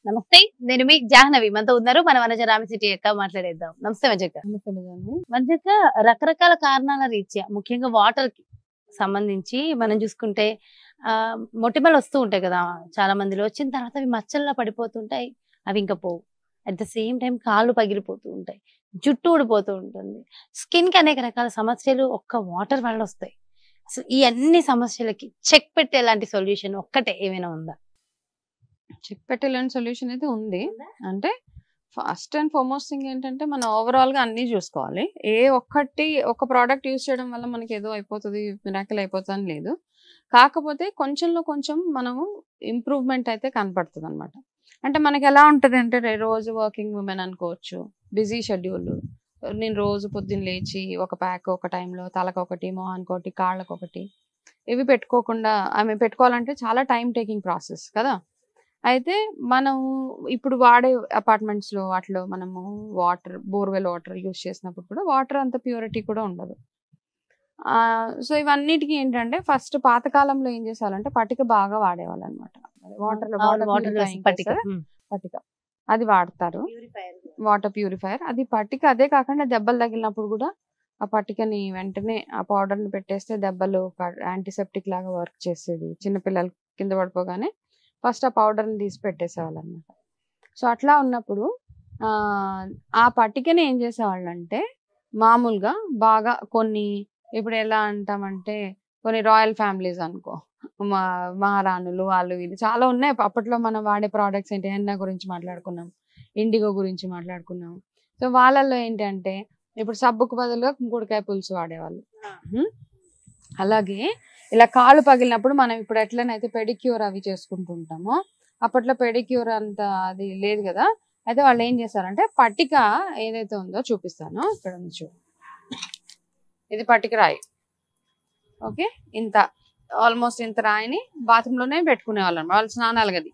నమస్తే. నేను మీ జాహ్నవి. మనతో ఉన్నారు మన వనజ రామసిటీ అక్క. మాట్లాడేద్దాం. నమస్తే వనజక్క. వనజక్క, రకరకాల కారణాల రీత్యా ముఖ్యంగా వాటర్ కి సంబంధించి మనం చూసుకుంటే మొటిమలు వస్తూ ఉంటాయి కదా చాలా మందిలో. వచ్చిన తర్వాత అవి మచ్చల్లా పడిపోతుంటాయి. అవి ఇంకా పోవు. అట్ ద సేమ్ టైం కాళ్ళు పగిలిపోతూ ఉంటాయి, జుట్టు ఊడిపోతూ ఉంటుంది. స్కిన్ కి అనేక రకాల సమస్యలు ఒక్క వాటర్ వల్ల వస్తాయి. అసలు ఈ అన్ని సమస్యలకి చెక్ పెట్టేలాంటి సొల్యూషన్ ఒక్కటే ఏమైనా ఉందా? చెక్ పెట్టలేని సొల్యూషన్ అయితే ఉంది. అంటే ఫస్ట్ అండ్ ఫార్మోస్ట్ థింగ్ ఏంటంటే మనం ఓవరాల్ గా అన్ని చూసుకోవాలి. ఒక ప్రోడక్ట్ యూస్ చేయడం వల్ల మనకి ఏదో అయిపోతుంది, మిరాకిల్ అయిపోతుంది అని లేదు. కాకపోతే కొంచెంలో కొంచెం మనము ఇంప్రూవ్మెంట్ అయితే కనపడుతుంది అనమాట. అంటే మనకి ఎలా ఉంటుంది అంటే, రోజు వర్కింగ్ ఉమెన్ అనుకోవచ్చు, బిజీ షెడ్యూల్. నేను రోజు పొద్దున్న లేచి ఒక ప్యాక్ ఒక టైంలో, తలకొకటి, మొహానికొకటి, కాళ్ళకొకటి, ఇవి పెట్టుకోకుండా పెట్టుకోవాలంటే చాలా టైం టేకింగ్ ప్రాసెస్ కదా. అయితే మనం ఇప్పుడు వాడే అపార్ట్మెంట్స్ లో వాటిలో మనము బోర్వెల్ వాటర్ యూస్ చేసినప్పుడు కూడా వాటర్ అంత ప్యూరిటీ కూడా ఉండదు. సో ఇవన్నిటికీ ఏంటంటే ఫస్ట్ పాతకాలంలో ఏం చేసేవాళ్ళంటే పటిక బాగా వాడేవాళ్ళు అనమాట. పటిక అది వాడతారు, వాటర్ ప్యూరిఫైయర్. అది పటిక అదే కాకుండా దెబ్బలు తగిలినప్పుడు కూడా ఆ పటికని వెంటనే ఆ పౌడర్ ని పెట్టేస్తే దెబ్బలు యాంటీసెప్టిక్ లాగా వర్క్ చేసేది. చిన్నపిల్లలు కింద పడిపోగానే ఫస్ట్ ఆ పౌడర్ని తీసి పెట్టేసేవాళ్ళు అనమాట. సో అట్లా ఉన్నప్పుడు ఆ పట్టికని ఏం చేసేవాళ్ళు అంటే, మామూలుగా బాగా కొన్ని, ఇప్పుడు ఎలా అంటామంటే కొన్ని రాయల్ ఫ్యామిలీస్ అనుకో, మహారాణులు వాళ్ళు వీళ్ళు చాలా ఉన్నాయి. అప్పట్లో మనం వాడే ప్రోడక్ట్స్ ఏంటి, హెన్నా గురించి మాట్లాడుకున్నాం, ఇండిగో గురించి మాట్లాడుకున్నాం. సో వాళ్ళల్లో ఏంటంటే ఇప్పుడు సబ్బుకు బదులుగా కుంకుడుకాయ పులుసు వాడేవాళ్ళు. అలాగే ఇలా కాళ్ళు పగిలినప్పుడు మనం ఇప్పుడు ఎట్లనైతే పెడిక్యూర్ అవి చేసుకుంటుంటామో, అప్పట్లో పెడిక్యూర్ అంత అది లేదు కదా. అయితే వాళ్ళు ఏం చేస్తారంటే పట్టిక ఏదైతే ఉందో చూపిస్తాను. ఇక్కడ ఉంది, ఇది పట్టిక రాయి. ఓకే, ఇంత ఆల్మోస్ట్ ఇంత రాయిని బాత్రూంలోనే పెట్టుకునే వాళ్ళ స్నానాల గది.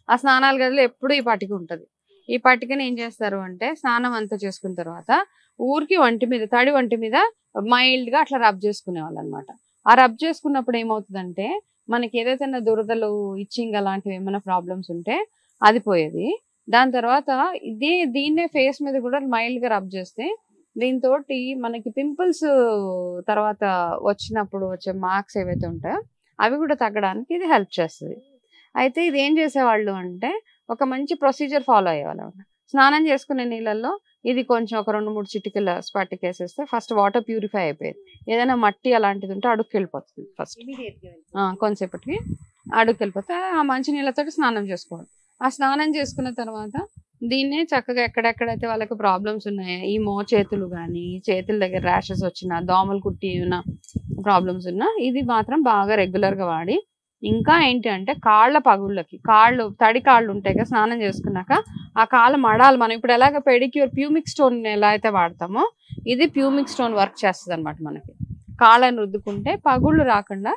ఆ స్నానాల గదిలో ఎప్పుడు ఈ పట్టిక ఉంటుంది. ఈ పట్టికని ఏం చేస్తారు అంటే, స్నానం అంతా చేసుకున్న తర్వాత ఊరికి తడి ఒంటి మీద మైల్డ్ గా అట్లా రబ్ చేసుకునే వాళ్ళు అనమాట. ఆ రబ్ చేసుకున్నప్పుడు ఏమవుతుందంటే, మనకి ఏదైతే దురదలు, ఇచ్చింగ్ అలాంటివి ఏమైనా ప్రాబ్లమ్స్ ఉంటే అది పోయేది. దాని తర్వాత దీన్నే ఫేస్ మీద కూడా మైల్డ్ గా రబ్ చేస్తే, దీంతో మనకి పింపుల్స్ తర్వాత వచ్చినప్పుడు వచ్చే మార్క్స్ ఏవైతే ఉంటాయో అవి కూడా తగ్గడానికి ఇది హెల్ప్ చేస్తుంది. అయితే ఇది ఏం చేసేవాళ్ళు అంటే, ఒక మంచి ప్రొసీజర్ ఫాలో అయ్యేవాళ్ళు. స్నానం చేసుకునే నీళ్ళల్లో ఇది కొంచెం ఒక 2-3 చిటికల స్పాటిక్ వేసేస్తే ఫస్ట్ వాటర్ ప్యూరిఫై అయిపోయేది. ఏదైనా మట్టి అలాంటిది ఉంటే అడుక్కి వెళ్ళిపోతుంది. ఫస్ట్ కొంతసేపటికి అడుక్కి వెళ్ళిపోతే ఆ మంచి నీళ్ళతో స్నానం చేసుకోవాలి. ఆ స్నానం చేసుకున్న తర్వాత దీన్నే చక్కగా ఎక్కడెక్కడైతే వాళ్ళకి ప్రాబ్లమ్స్ ఉన్నాయో, ఈ చేతులు కానీ, చేతుల దగ్గర ర్యాషెస్ వచ్చినా, దోమలు కుట్టి ఉన్న ప్రాబ్లమ్స్ ఉన్నా, ఇది మాత్రం బాగా రెగ్యులర్గా వాడి, ఇంకా ఏంటి అంటే కాళ్ళ పగుళ్ళకి, తడి కాళ్ళు ఉంటాయి కదా, స్నానం చేసుకున్నాక ఆ కాళ్ళ మడాలు, మనం ఇప్పుడు ఎలాగ పెడిక్యూర్ ప్యూమిక్ స్టోన్ ఎలా అయితే వాడతామో, ఇది ప్యూమిక్ స్టోన్ వర్క్ చేస్తుంది అనమాట. మనకి కాళ్ళని రుద్దుకుంటే పగుళ్ళు రాకుండా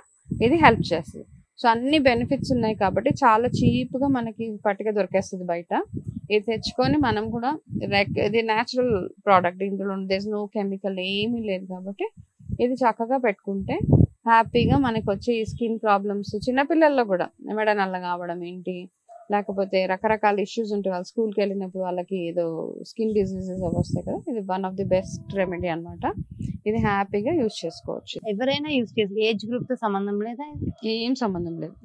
ఇది హెల్ప్ చేస్తుంది. సో అన్ని బెనిఫిట్స్ ఉన్నాయి కాబట్టి చాలా చీప్గా మనకి పట్టిక దొరికేస్తుంది బయట. ఇది తెచ్చుకొని మనం కూడా ఇది న్యాచురల్ ప్రోడక్ట్, ఇందులో నో కెమికల్ ఏమీ లేదు కాబట్టి ఇది చక్కగా పెట్టుకుంటే హ్యాపీగా మనకు వచ్చే ఈ స్కిన్ ప్రాబ్లమ్స్, చిన్నపిల్లల్లో కూడా మెడ నల్లగా అవ్వడం ఏంటి, లేకపోతే రకరకాల ఇష్యూస్ ఉంటాయి, వాళ్ళు స్కూల్కి వెళ్ళినప్పుడు వాళ్ళకి ఏదో స్కిన్ డిసీజెస్ వస్తాయి కదా, ఇది one of the best remedy అనమాట. ఇది హ్యాపీగా యూజ్ చేసుకోవచ్చు. ఎవరైనా యూజ్ చేసి, ఏజ్ గ్రూప్ తో సంబంధం లేదా? ఏం సంబంధం లేదు,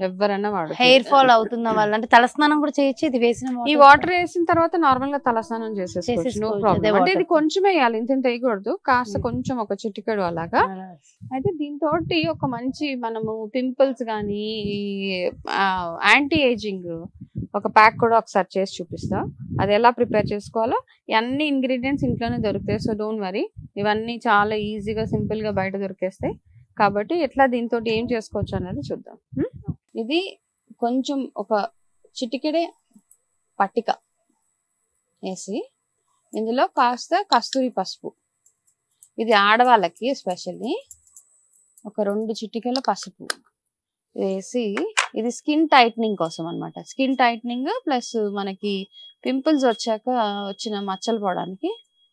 ఎవరైనా వాడు. హెయిర్ ఫాల్ అవుతున్న వాళ్ళు అంటే తలస్నానం కూడా చేయొచ్చు ఇది వేసిన ఈ వాటర్ వేసిన తర్వాత నార్మల్ గా తలస్నానం చేసేసుకోవచ్చు, నో ప్రాబ్లం. అంటే ఇది కొంచెం వేయాలి, ఇంత వేయకూడదు, కాస్త కొంచెం ఒక చిటికెడు అలాగా. అయితే దీంతో ఒక మంచి మనము పింపుల్స్ కానీ యాంటీ ఏజింగ్ ఒక ప్యాక్ కూడా ఒకసారి చేసి చూపిస్తా. అది ఎలా ప్రిపేర్ చేసుకోవాలో అన్ని ఇంగ్రీడియంట్స్ ఇంట్లోనే దొరుకుతాయి. సో డోంట్ వరీ, ఇవన్నీ చాలా ఈజీగా సింపుల్ గా బయట దొరికేస్తాయి కాబట్టి ఎట్లా దీంతో ఏం చేసుకోవచ్చు అనేది చూద్దాం. ఇది కొంచెం ఒక చిటికెడే పట్టిక వేసి, ఇందులో కాస్త కస్తూరి పసుపు, ఇది ఆడవాళ్ళకి ఎస్పెషల్లీ ఒక 2 చిటికెల పసుపు వేసి, ఇది స్కిన్ టైట్నింగ్ కోసం అనమాట. స్కిన్ టైట్నింగ్ ప్లస్ మనకి పింపుల్స్ వచ్చాక వచ్చిన మచ్చలు పోవడానికి.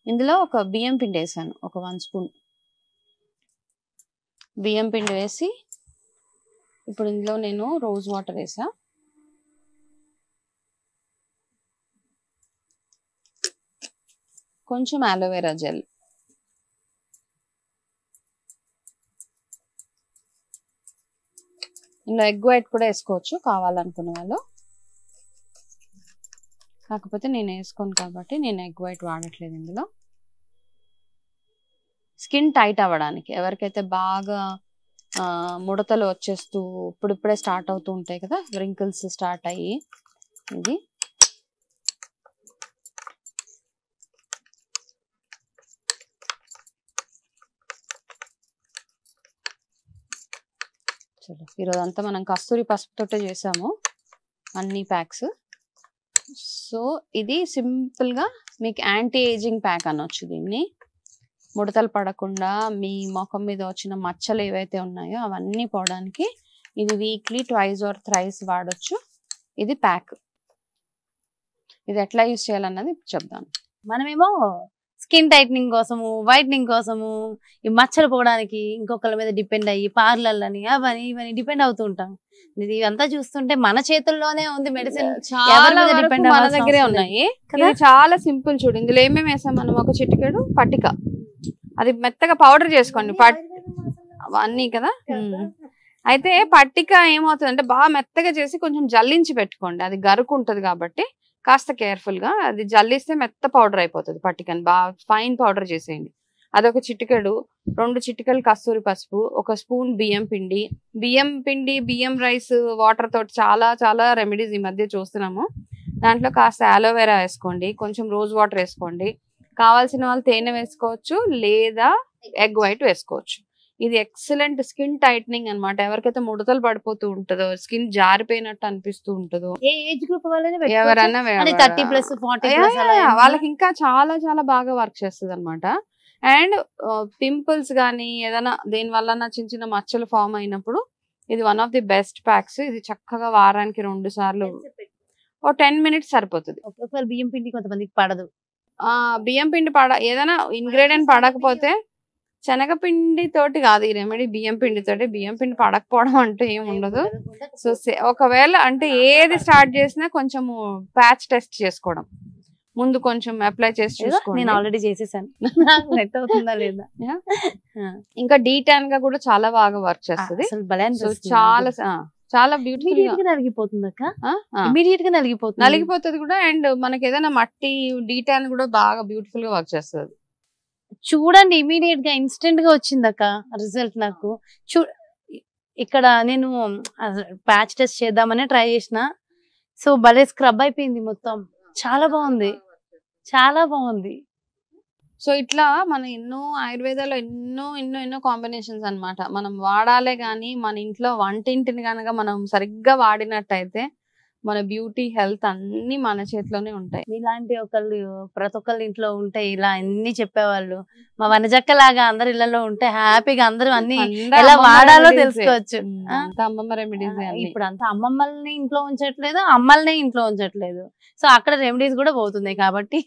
ఇందులో ఒక బియ్యం పిండి వేసాను, ఒక 1 స్పూన్ బియ్యం పిండి వేసి, ఇప్పుడు ఇందులో నేను రోజ్ వాటర్ వేసా. కొంచెం అలోవెరా జెల్, ఇందులో ఎగ్ వైట్ కూడా వేసుకోవచ్చు కావాలనుకునే వాళ్ళు, కాకపోతే నేను వేసుకోను కాబట్టి నేను ఎగ్ వైట్ వాడట్లేదు ఇందులో. స్కిన్ టైట్ అవ్వడానికి, ఎవరికైతే బాగా ముడతలు వచ్చేస్తూ ఇప్పుడిప్పుడే స్టార్ట్ అవుతూ ఉంటాయి కదా, రింకిల్స్ స్టార్ట్ అయ్యి, ఇది చలో ఈరోజంతా మనం కస్తూరి పసుపుతోటే చేసాము అన్ని ప్యాక్స్. సో ఇది సింపుల్గా మీకు యాంటీ ఏజింగ్ ప్యాక్ అనొచ్చు దీన్ని. ముడతలు పడకుండా మీ ముఖం మీద వచ్చిన మచ్చలు ఏవైతే ఉన్నాయో అవన్నీ పోవడానికి ఇది వీక్లీ 2 or 3 వాడొచ్చు. ఇది ప్యాక్. ఇది ఎట్లా యూజ్ చేయాలన్నది చెప్తాను. మనమేమో స్కిన్ టైట్నింగ్ కోసము, వైట్నింగ్ కోసము, ఈ మచ్చలు పోవడానికి ఇంకొకళ్ళ మీద డిపెండ్ అయ్యి పార్లర్లని అవని ఇవని డిపెండ్ అవుతూ ఉంటాం. ఇది అంతా చూస్తుంటే మన చేతుల్లోనే ఉంది మెడిసిన్, చాలా డిపెండ్ మన దగ్గరే ఉన్నాయి. ఇది చాలా సింపుల్ చూడు, ఇందులో ఏమేమి వేసాం మనం, ఒక చిటికెడు పట్టిక, అది మెత్తగా పౌడర్ చేసుకోండి అన్నీ కదా. అయితే పట్టిక ఏమవుతుంది అంటే బాగా మెత్తగా చేసి కొంచెం జల్లించి పెట్టుకోండి, అది గరుకు ఉంటది కాబట్టి కాస్త కేర్ఫుల్ గా, అది జల్లిస్తే మెత్త పౌడర్ అయిపోతుంది. పట్టికని బాగా ఫైన్ పౌడర్ చేసేయండి. అదొక చిటికెడు, 2 చిటికలు కస్తూరి పసుపు, 1 స్పూన్ బియ్యం పిండి. బియ్యం రైస్ వాటర్ తోటి చాలా చాలా రెమెడీస్ ఈ మధ్య చూస్తున్నాము. దాంట్లో కాస్త అలోవెరా వేసుకోండి, కొంచెం రోజ్ వాటర్ వేసుకోండి, కావాల్సిన వాళ్ళు తేనె వేసుకోవచ్చు లేదా ఎగ్ వైట్ వేసుకోవచ్చు. ఇది ఎక్సలెంట్ స్కిన్ టైట్నింగ్ అన్నమాట. ఎవరికైతే ముడతలు పడిపోతూ ఉంటుందో, స్కిన్ జారిపోయినట్టు అనిపిస్తూ ఉంటుందో, ఏ ఏజ్ గ్రూప్ వాళ్ళైనా ఎవరన్నా 30+ 40+ వాళ్ళకి ఇంకా చాలా చాలా బాగా వర్క్ చేస్తుంది అనమాట. అండ్ పింపుల్స్ కానీ ఏదైనా దేని వల్ల చిన్న చిన్న మచ్చలు ఫామ్ అయినప్పుడు ఇది one of the best packs. ఇది చక్కగా వారానికి 2 సార్లు 10 minutes సరిపోతుంది. ఒకవేళ బియ్యం పిండి కొంతమందికి పడదు, బియ్యం పిండి ఏదైనా ఇంగ్రీడియంట్ పడకపోతే శనగపిండి తోటి కాదు ఈ రెమెడీ, బియ్యం పిండి తోటి. బియ్యం పిండి పడకపోవడం అంటూ ఏమి ఉండదు. సో ఒకవేళ అంటే ఏది స్టార్ట్ చేసినా కొంచెము ప్యాచ్ టెస్ట్ చేసుకోవడం, ముందు కొంచెం అప్లై చేసి చూసుకోండి. నేను ఆల్రెడీ చేసేసాను, నెట్ అవుతుందా లేదా. ఇంకా డీటాన్ గా కూడా చాలా బాగా వర్క్ చేస్తుంది. చాలా చాలా బ్యూటిఫుల్ గా నలిగిపోతుంది అక్క, ఇమీడియట్ గా నలిగిపోతుంది కూడా. అండ్ మనకి ఏదైనా మట్టి డీటాన్ కూడా బాగా బ్యూటిఫుల్ గా వర్క్ చేస్తుంది. చూడండి, ఇమీడియట్ గా ఇన్స్టెంట్ గా వచ్చింది అక్క రిజల్ట్ నాకు. ఇక్కడ నేను ప్యాచ్ టెస్ట్ చేద్దామని ట్రై చేసిన, సో భలే స్క్రబ్ అయిపోయింది మొత్తం. చాలా బాగుంది, చాలా బాగుంది. సో ఇట్లా మన ఎన్నో ఆయుర్వేదాలో ఎన్నో కాంబినేషన్స్ అన్నమాట. మనం వాడాలే గానీ మన ఇంట్లో వంటింటిని కనుక మనం సరిగ్గా వాడినట్టయితే మన బ్యూటీ హెల్త్ అన్ని మన చేతిలోనే ఉంటాయి. ఇలాంటి ప్రతి ఒక్కళ్ళ ఇంట్లో ఉంటే ఇలా అన్ని చెప్పేవాళ్ళు, మా వనజక్క లాగా అందరి ఇళ్లలో ఉంటే హ్యాపీగా అందరూ అన్ని ఎలా వాడాలో తెలుసుకోవచ్చు. అమ్మమ్మ రెమెడీస్ ఇప్పుడు అంతా అమ్మమ్మల్ని ఇంట్లో ఉంచట్లేదు, అమ్మల్ని ఇంట్లో ఉంచట్లేదు. సో అక్కడ రెమెడీస్ కూడా పోతున్నాయి కాబట్టి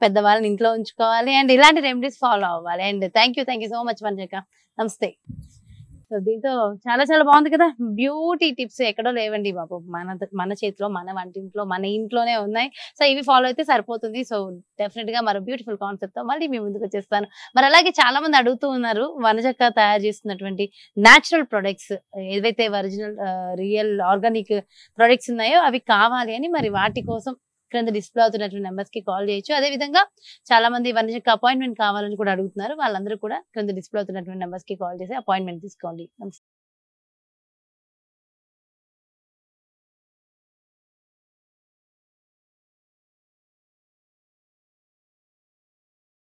పెద్దవాళ్ళని ఇంట్లో ఉంచుకోవాలి అండ్ ఇలాంటి రెమెడీస్ ఫాలో అవ్వాలి. And thank you so much వనజక్క, నమస్తే. సో దీంతో చాలా చాలా బాగుంది కదా. బ్యూటీ టిప్స్ ఎక్కడో లేవండి బాబు, మన చేతిలో, మన వంటింట్లో, మన ఇంట్లోనే ఉన్నాయి. సో ఇవి ఫాలో అయితే సరిపోతుంది. సో డెఫినెట్ గా మరో బ్యూటిఫుల్ కాన్సెప్ట్ తో మళ్ళీ మీ ముందుకు వచ్చేస్తాను. మరి అలాగే చాలా మంది అడుగుతూ ఉన్నారు, వనజక్క తయారు చేస్తున్నటువంటి న్యాచురల్ ప్రొడక్ట్స్ ఏవైతే ఒరిజినల్ రియల్ ఆర్గానిక్ ప్రొడక్ట్స్ ఉన్నాయో అవి కావాలి అని. మరి వాటి కోసం క్రింద డిస్ప్లే అవుతున్నటువంటి నెంబర్స్ కి కాల్ చేయొచ్చు. అదే విధంగా చాలా మంది వనజక్క అపాయింట్మెంట్ కావాలని కూడా అడుగుతున్నారు. వాళ్ళందరూ కూడా క్రింద డిస్ప్లే అవుతున్నటువంటి నెంబర్స్ కి కాల్ చేసి అపాయింట్మెంట్ తీసుకోండి.